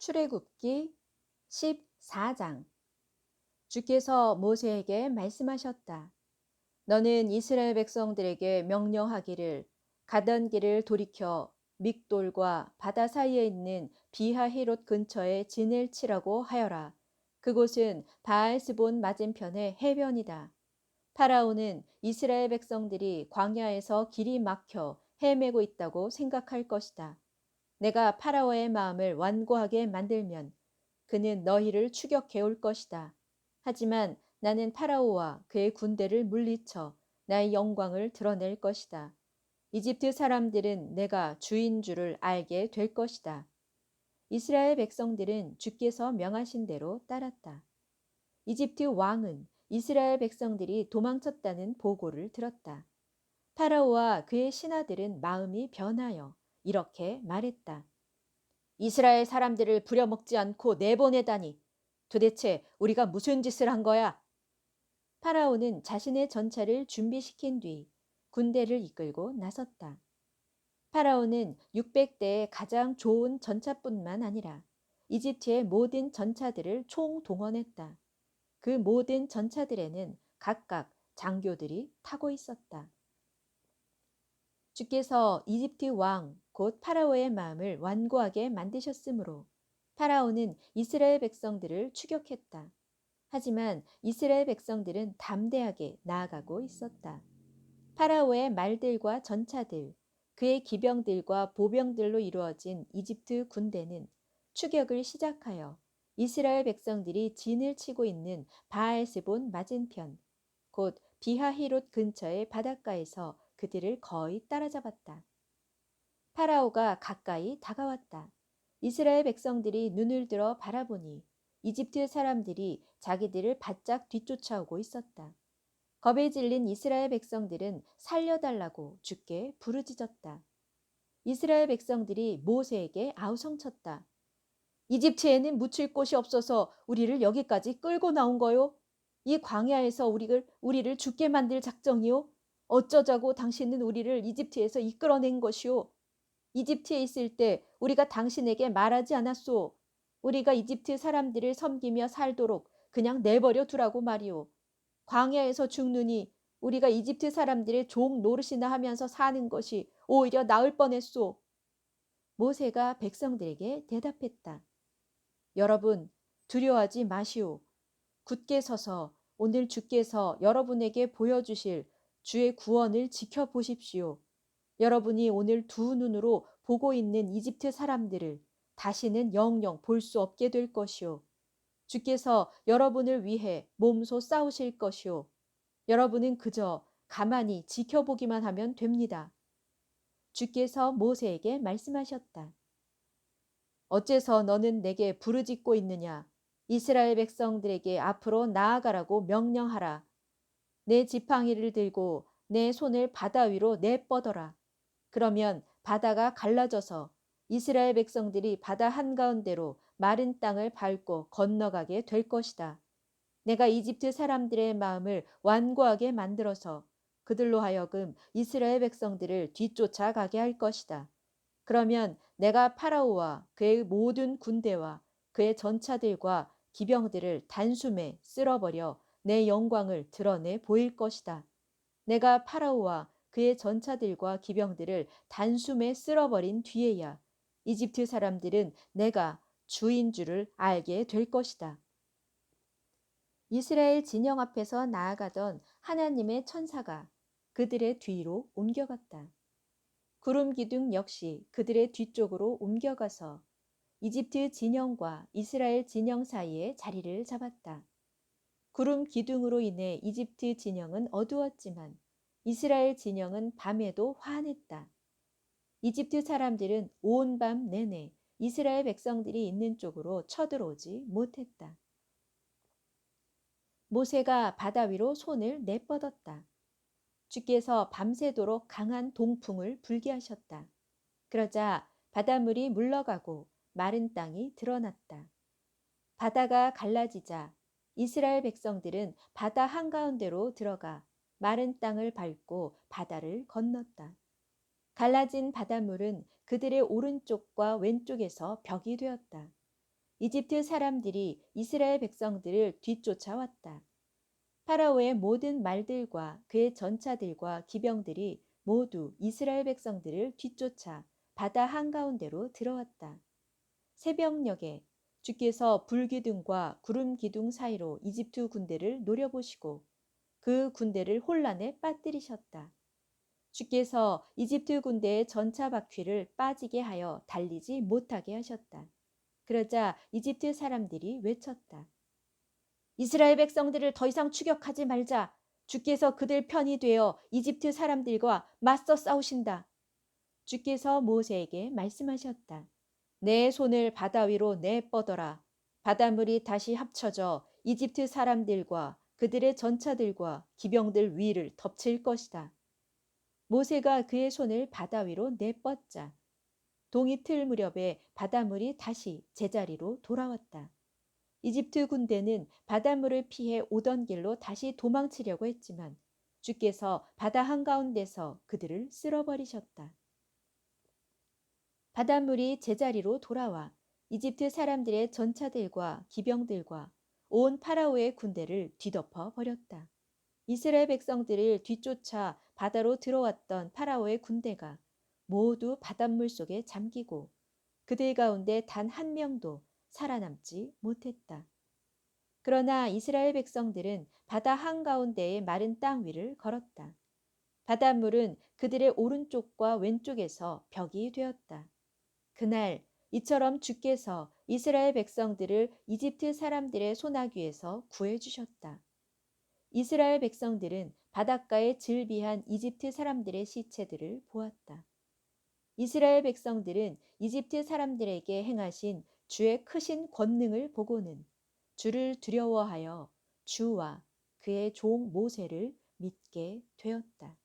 출애굽기 14장. 주께서 모세에게 말씀하셨다. 너는 이스라엘 백성들에게 명령하기를 가던 길을 돌이켜 믹돌과 바다 사이에 있는 비하히롯 근처에 진을 치라고 하여라. 그곳은 바알스본 맞은편의 해변이다. 파라오는 이스라엘 백성들이 광야에서 길이 막혀 헤매고 있다고 생각할 것이다. 내가 파라오의 마음을 완고하게 만들면 그는 너희를 추격해 올 것이다. 하지만 나는 파라오와 그의 군대를 물리쳐 나의 영광을 드러낼 것이다. 이집트 사람들은 내가 주인 줄을 알게 될 것이다. 이스라엘 백성들은 주께서 명하신 대로 따랐다. 이집트 왕은 이스라엘 백성들이 도망쳤다는 보고를 들었다. 파라오와 그의 신하들은 마음이 변하여 이렇게 말했다. 이스라엘 사람들을 부려먹지 않고 내보내다니. 도대체 우리가 무슨 짓을 한 거야? 파라오는 자신의 전차를 준비시킨 뒤 군대를 이끌고 나섰다. 파라오는 600대의 가장 좋은 전차뿐만 아니라 이집트의 모든 전차들을 총동원했다. 그 모든 전차들에는 각각 장교들이 타고 있었다. 주께서 이집트 왕 곧 파라오의 마음을 완고하게 만드셨으므로 파라오는 이스라엘 백성들을 추격했다. 하지만 이스라엘 백성들은 담대하게 나아가고 있었다. 파라오의 말들과 전차들, 그의 기병들과 보병들로 이루어진 이집트 군대는 추격을 시작하여 이스라엘 백성들이 진을 치고 있는 바알스본 맞은편, 곧 비하히롯 근처의 바닷가에서 그들을 거의 따라잡았다. 파라오가 가까이 다가왔다. 이스라엘 백성들이 눈을 들어 바라보니 이집트 사람들이 자기들을 바짝 뒤쫓아오고 있었다. 겁에 질린 이스라엘 백성들은 살려달라고 주께 부르짖었다. 이스라엘 백성들이 모세에게 아우성쳤다. 이집트에는 묻힐 곳이 없어서 우리를 여기까지 끌고 나온 거요? 이 광야에서 우리를 죽게 만들 작정이요? 어쩌자고 당신은 우리를 이집트에서 이끌어낸 것이요? 이집트에 있을 때 우리가 당신에게 말하지 않았소. 우리가 이집트 사람들을 섬기며 살도록 그냥 내버려 두라고 말이오. 광야에서 죽느니 우리가 이집트 사람들의 종 노릇이나 하면서 사는 것이 오히려 나을 뻔했소. 모세가 백성들에게 대답했다. 여러분, 두려워하지 마시오. 굳게 서서 오늘 주께서 여러분에게 보여주실 주의 구원을 지켜보십시오. 여러분이 오늘 두 눈으로 보고 있는 이집트 사람들을 다시는 영영 볼 수 없게 될 것이오. 주께서 여러분을 위해 몸소 싸우실 것이오. 여러분은 그저 가만히 지켜보기만 하면 됩니다. 주께서 모세에게 말씀하셨다. 어째서 너는 내게 부르짖고 있느냐? 이스라엘 백성들에게 앞으로 나아가라고 명령하라. 내 지팡이를 들고 내 손을 바다 위로 내뻗어라. 그러면 바다가 갈라져서 이스라엘 백성들이 바다 한가운데로 마른 땅을 밟고 건너가게 될 것이다. 내가 이집트 사람들의 마음을 완고하게 만들어서 그들로 하여금 이스라엘 백성들을 뒤쫓아 가게 할 것이다. 그러면 내가 파라오와 그의 모든 군대와 그의 전차들과 기병들을 단숨에 쓸어버려 내 영광을 드러내 보일 것이다. 내가 파라오와 그의 전차들과 기병들을 단숨에 쓸어버린 뒤에야 이집트 사람들은 내가 주인 줄을 알게 될 것이다. 이스라엘 진영 앞에서 나아가던 하나님의 천사가 그들의 뒤로 옮겨갔다. 구름 기둥 역시 그들의 뒤쪽으로 옮겨가서 이집트 진영과 이스라엘 진영 사이에 자리를 잡았다. 구름 기둥으로 인해 이집트 진영은 어두웠지만 이스라엘 진영은 밤에도 환했다. 이집트 사람들은 온 밤 내내 이스라엘 백성들이 있는 쪽으로 쳐들어오지 못했다. 모세가 바다 위로 손을 내뻗었다. 주께서 밤새도록 강한 동풍을 불게 하셨다. 그러자 바닷물이 물러가고 마른 땅이 드러났다. 바다가 갈라지자 이스라엘 백성들은 바다 한가운데로 들어가 마른 땅을 밟고 바다를 건넜다. 갈라진 바닷물은 그들의 오른쪽과 왼쪽에서 벽이 되었다. 이집트 사람들이 이스라엘 백성들을 뒤쫓아왔다. 파라오의 모든 말들과 그의 전차들과 기병들이 모두 이스라엘 백성들을 뒤쫓아 바다 한가운데로 들어왔다. 새벽녘에 주께서 불기둥과 구름기둥 사이로 이집트 군대를 노려보시고 그 군대를 혼란에 빠뜨리셨다. 주께서 이집트 군대의 전차 바퀴를 빠지게 하여 달리지 못하게 하셨다. 그러자 이집트 사람들이 외쳤다. 이스라엘 백성들을 더 이상 추격하지 말자. 주께서 그들 편이 되어 이집트 사람들과 맞서 싸우신다. 주께서 모세에게 말씀하셨다. 내 손을 바다 위로 내뻗어라. 바닷물이 다시 합쳐져 이집트 사람들과 그들의 전차들과 기병들 위를 덮칠 것이다. 모세가 그의 손을 바다 위로 내뻗자 동이 틀 무렵에 바닷물이 다시 제자리로 돌아왔다. 이집트 군대는 바닷물을 피해 오던 길로 다시 도망치려고 했지만 주께서 바다 한가운데서 그들을 쓸어버리셨다. 바닷물이 제자리로 돌아와 이집트 사람들의 전차들과 기병들과 온 파라오의 군대를 뒤덮어 버렸다. 이스라엘 백성들을 뒤쫓아 바다로 들어왔던 파라오의 군대가 모두 바닷물 속에 잠기고 그들 가운데 단 한 명도 살아남지 못했다. 그러나 이스라엘 백성들은 바다 한가운데의 마른 땅 위를 걸었다. 바닷물은 그들의 오른쪽과 왼쪽에서 벽이 되었다. 그날 이처럼 주께서 이스라엘 백성들을 이집트 사람들의 소나기에서 구해주셨다. 이스라엘 백성들은 바닷가에 즐비한 이집트 사람들의 시체들을 보았다. 이스라엘 백성들은 이집트 사람들에게 행하신 주의 크신 권능을 보고는 주를 두려워하여 주와 그의 종 모세를 믿게 되었다.